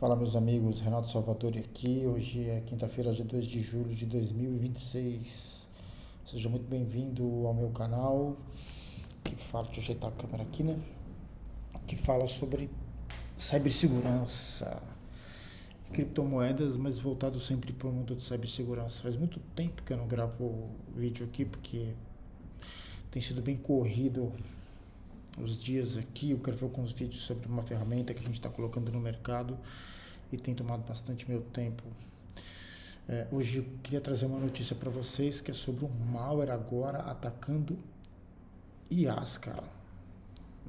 Fala meus amigos, Renato Salvadori aqui. Hoje é quinta-feira, dia 2 de julho de 2026. Seja muito bem-vindo ao meu canal, que fala, deixa eu ajeitar a câmera aqui, né? Que fala sobre cibersegurança, criptomoedas, mas voltado sempre para o mundo de cibersegurança. Faz muito tempo que eu não gravo vídeo aqui, porque tem sido bem corrido os dias aqui. Eu quero ver alguns vídeos sobre uma ferramenta que a gente está colocando no mercado e tem tomado bastante meu tempo. Hoje eu queria trazer uma notícia para vocês que é sobre um malware agora atacando IAs, cara.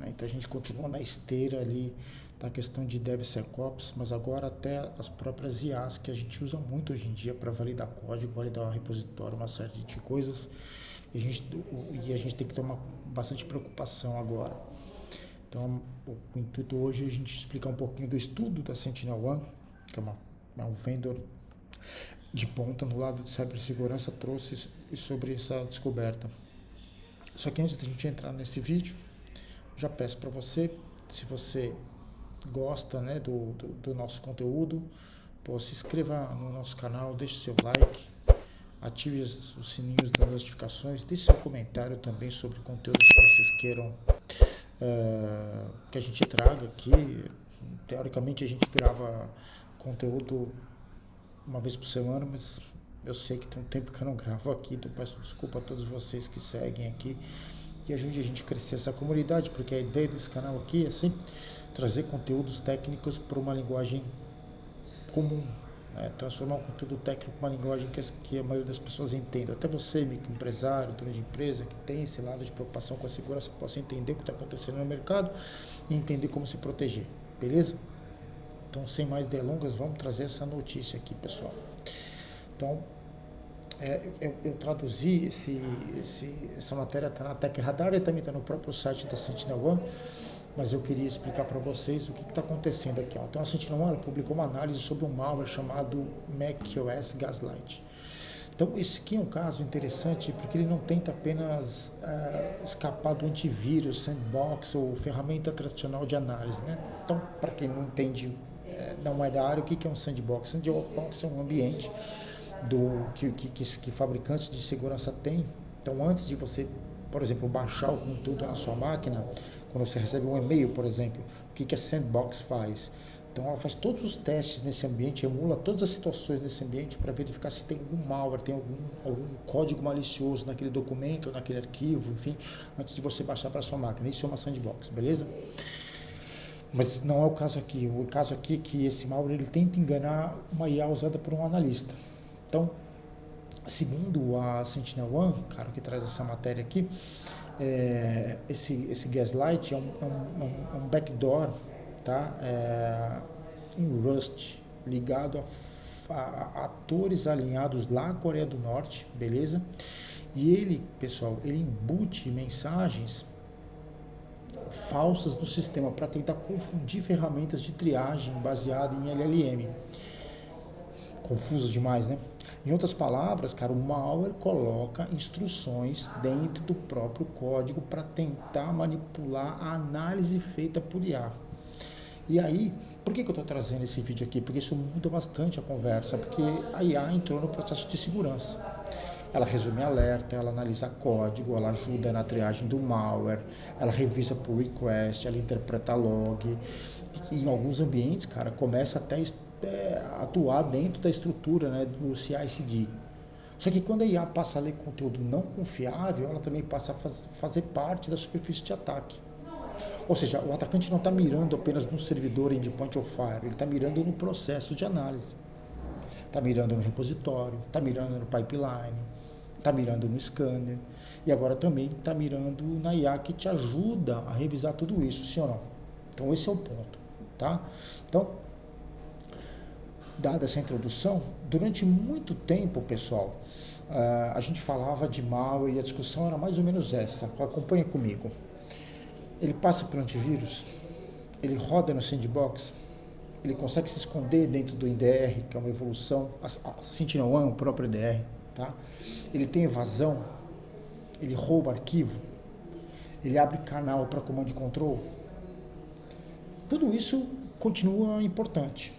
Então a gente continua na esteira ali da questão de DevSecOps, mas agora até as próprias IAs que a gente usa muito hoje em dia para validar código, validar repositório, uma série de coisas. E a gente tem que tomar bastante preocupação agora. Então, o intuito hoje é a gente explicar um pouquinho do estudo da SentinelOne, que é um vendor de ponta no lado de cibersegurança, trouxe sobre essa descoberta. Só que antes de a gente entrar nesse vídeo, já peço para você, se você gosta, né, do nosso conteúdo, se inscreva no nosso canal, deixe seu like, ative os sininhos das notificações, deixe seu comentário também sobre conteúdos que vocês queiram que a gente traga aqui. Teoricamente a gente grava conteúdo uma vez por semana, mas eu sei que tem um tempo que eu não gravo aqui, então peço desculpa a todos vocês que seguem aqui e ajude a gente a crescer essa comunidade, porque a ideia desse canal aqui é sempre trazer conteúdos técnicos para uma linguagem comum, transformar um conteúdo técnico em uma linguagem que a maioria das pessoas entenda. Até você, microempresário, dono de empresa, que tem esse lado de preocupação com a segurança, possa entender o que está acontecendo no mercado e entender como se proteger, beleza? Então, sem mais delongas, vamos trazer essa notícia aqui, pessoal. Então, eu traduzi essa matéria, está na Tech Radar e também está no próprio site da SentinelOne, mas eu queria explicar para vocês o que está acontecendo aqui. Então, a SentinelOne publicou uma análise sobre um malware chamado macOS Gaslight. Então, esse aqui é um caso interessante porque ele não tenta apenas escapar do antivírus, sandbox ou ferramenta tradicional de análise, né? Então, para quem não entende, não é da área, o que é um sandbox? Sandbox é um ambiente que fabricantes de segurança têm. Então, antes de você, por exemplo, baixar o conteúdo na sua máquina, quando você recebe um e-mail, por exemplo, o que a Sandbox faz? Então, ela faz todos os testes nesse ambiente, emula todas as situações nesse ambiente para verificar se tem algum malware, tem algum código malicioso naquele documento, naquele arquivo, enfim, antes de você baixar para a sua máquina. Isso é uma Sandbox, beleza? Mas não é o caso aqui. O caso aqui é que esse malware ele tenta enganar uma IA usada por um analista. Então, segundo a SentinelOne, cara, que traz essa matéria aqui, esse Gaslight é um backdoor, tá? Em Rust, ligado a atores alinhados lá na Coreia do Norte, beleza? E ele, pessoal, ele embute mensagens falsas no sistema para tentar confundir ferramentas de triagem baseadas em LLM. Confuso demais, né? Em outras palavras, cara, o malware coloca instruções dentro do próprio código para tentar manipular a análise feita por IA. E aí, por que eu estou trazendo esse vídeo aqui? Porque isso muda bastante a conversa, porque a IA entrou no processo de segurança. Ela resume alerta, ela analisa código, ela ajuda na triagem do malware, ela revisa por request, ela interpreta log. E em alguns ambientes, cara, começa até atuar dentro da estrutura, né, do CI/CD. Só que quando a IA passa a ler conteúdo não confiável, ela também passa a fazer parte da superfície de ataque. Ou seja, o atacante não está mirando apenas no servidor endpoint of fire, ele está mirando no processo de análise. Está mirando no repositório, está mirando no pipeline, está mirando no scanner e agora também está mirando na IA que te ajuda a revisar tudo isso, sim ou não? Então esse é o ponto, tá? Então, dada essa introdução, durante muito tempo, pessoal, a gente falava de malware e a discussão era mais ou menos essa. Acompanha comigo. Ele passa por antivírus, ele roda no sandbox, ele consegue se esconder dentro do IDR, que é uma evolução, a SentinelOne, o próprio IDR, tá? Ele tem evasão, ele rouba arquivo, ele abre canal para command and control. Tudo isso continua importante.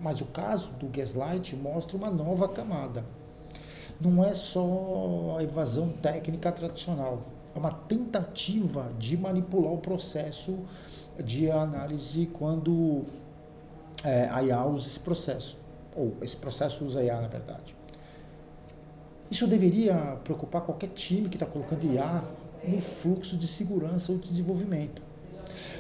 Mas o caso do Gaslight mostra uma nova camada. Não é só a evasão técnica tradicional, é uma tentativa de manipular o processo de análise quando a IA usa esse processo, ou esse processo usa a IA, na verdade. Isso deveria preocupar qualquer time que está colocando IA no fluxo de segurança ou de desenvolvimento.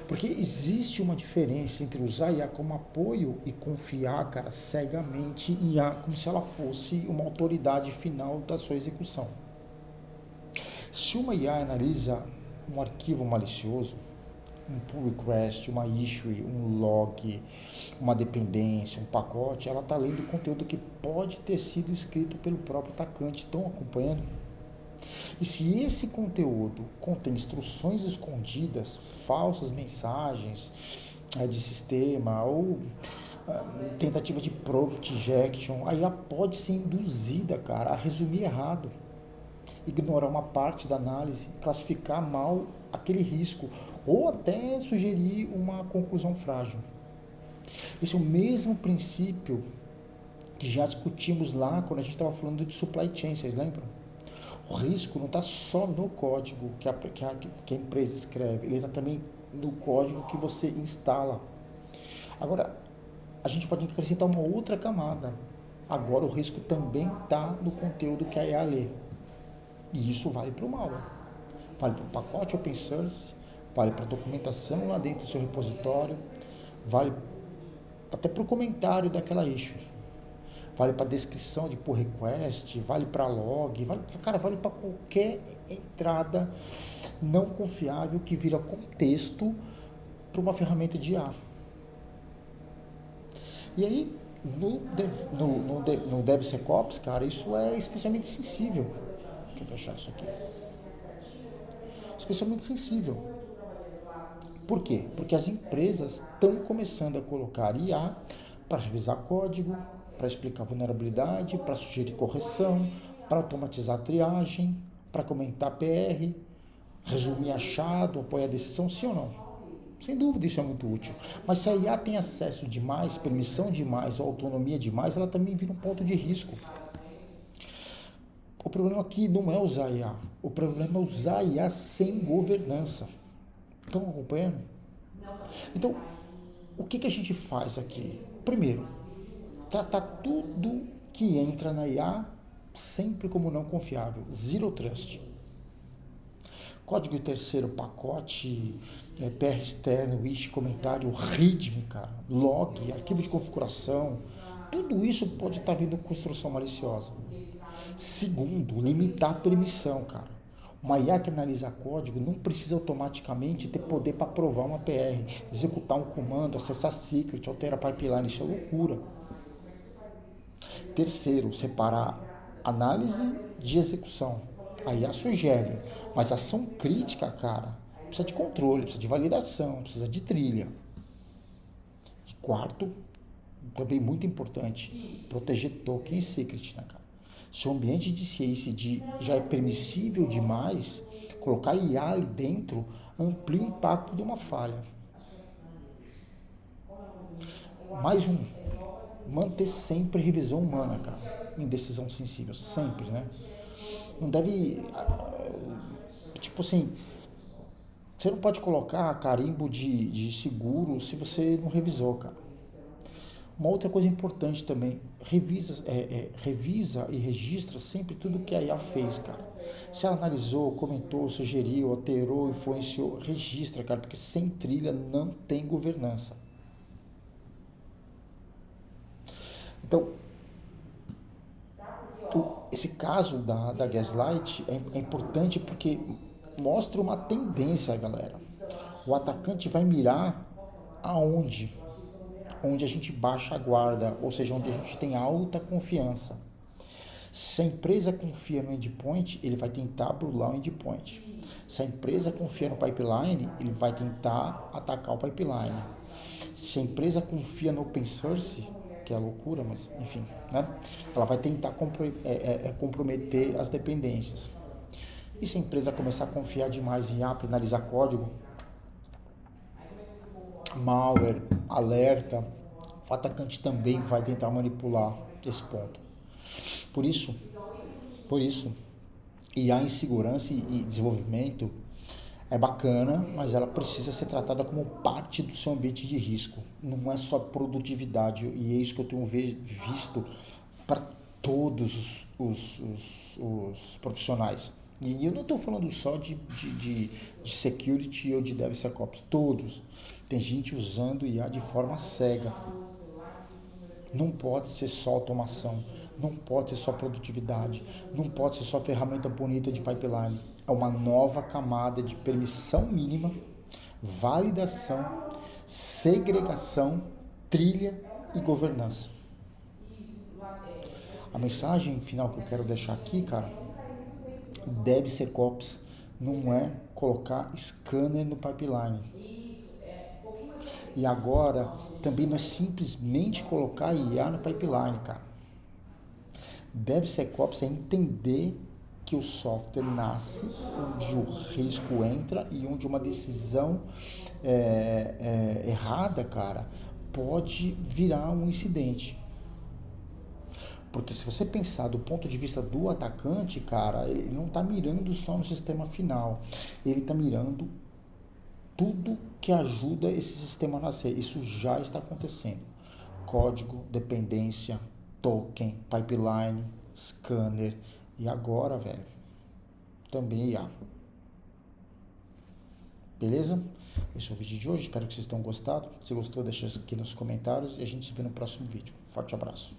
Porque existe uma diferença entre usar IA como apoio e confiar, cara, cegamente em IA como se ela fosse uma autoridade final da sua execução. Se uma IA analisa um arquivo malicioso, um pull request, uma issue, um log, uma dependência, um pacote, ela está lendo conteúdo que pode ter sido escrito pelo próprio atacante. Estão acompanhando? E se esse conteúdo contém instruções escondidas, falsas mensagens de sistema ou tentativa de prompt injection, a IA pode ser induzida, cara, a resumir errado, ignorar uma parte da análise, classificar mal aquele risco ou até sugerir uma conclusão frágil. Esse é o mesmo princípio que já discutimos lá quando a gente estava falando de supply chain, vocês lembram? O risco não está só no código que a empresa escreve, ele está também no código que você instala. Agora, a gente pode acrescentar uma outra camada. Agora o risco também está no conteúdo que a IA lê. E isso vale para o malware. Vale para o pacote open source, vale para a documentação lá dentro do seu repositório, vale até para o comentário daquela issue. Vale para descrição de pull request, vale para log, vale para qualquer entrada não confiável que vira contexto para uma ferramenta de IA. E aí, no DevSecOps, cara, isso é especialmente sensível. Deixa eu fechar isso aqui. Especialmente sensível. Por quê? Porque as empresas estão começando a colocar IA para revisar código, para explicar vulnerabilidade, para sugerir correção, para automatizar a triagem, para comentar PR, resumir achado, apoiar a decisão, sim ou não? Sem dúvida isso é muito útil. Mas se a IA tem acesso demais, permissão demais ou autonomia demais, ela também vira um ponto de risco. O problema aqui não é usar IA, o problema é usar IA sem governança. Estão acompanhando? Então, o que a gente faz aqui? Primeiro, tratar tudo que entra na IA sempre como não confiável, zero trust. Código terceiro, pacote, PR externo, wish, comentário, readme, cara, log, arquivo de configuração, tudo isso pode estar vindo com instrução maliciosa. Segundo, limitar a permissão, cara. Uma IA que analisa código não precisa automaticamente ter poder para aprovar uma PR, executar um comando, acessar secret, alterar pipeline, isso é loucura. Terceiro, separar análise de execução. A IA sugere, mas ação crítica, cara, precisa de controle, precisa de validação, precisa de trilha. E quarto, também muito importante, proteger token e secret, né, cara? Se o ambiente de CICD já é permissível demais, colocar IA ali dentro amplia o impacto de uma falha. Mais um, manter sempre revisão humana, cara, em decisão sensível, sempre, né? Não deve, tipo assim, você não pode colocar carimbo de seguro se você não revisou, cara. Uma outra coisa importante também, revisa e registra sempre tudo que a IA fez, cara. Se ela analisou, comentou, sugeriu, alterou, influenciou, registra, cara, porque sem trilha não tem governança. Então, esse caso da Gaslight é importante porque mostra uma tendência, galera. O atacante vai mirar aonde? Onde a gente baixa a guarda, ou seja, onde a gente tem alta confiança. Se a empresa confia no endpoint, ele vai tentar burlar o endpoint. Se a empresa confia no pipeline, ele vai tentar atacar o pipeline. Se a empresa confia no open source, que é loucura, mas enfim, né? Ela vai tentar comprometer as dependências. E se a empresa começar a confiar demais em app, analisar código, malware, alerta, o atacante também vai tentar manipular esse ponto. Por isso, IA em segurança e desenvolvimento é bacana, mas ela precisa ser tratada como parte do seu ambiente de risco. Não é só produtividade, e é isso que eu tenho visto para todos os profissionais. E eu não estou falando só de security ou de DevSecOps, todos. Tem gente usando IA de forma cega. Não pode ser só automação, não pode ser só produtividade, não pode ser só ferramenta bonita de pipeline. É uma nova camada de permissão mínima, validação, segregação, trilha e governança. A mensagem final que eu quero deixar aqui, cara, DevSecOps não é colocar scanner no pipeline. E agora, também não é simplesmente colocar IA no pipeline, cara. DevSecOps é entender que o software nasce onde o risco entra e onde uma decisão errada, cara, pode virar um incidente. Porque se você pensar do ponto de vista do atacante, cara, ele não está mirando só no sistema final, ele está mirando tudo que ajuda esse sistema a nascer. Isso já está acontecendo. Código, dependência, token, pipeline, scanner e agora, velho, também IA. Beleza? Esse é o vídeo de hoje, espero que vocês tenham gostado. Se gostou, deixa aqui nos comentários e a gente se vê no próximo vídeo. Forte abraço.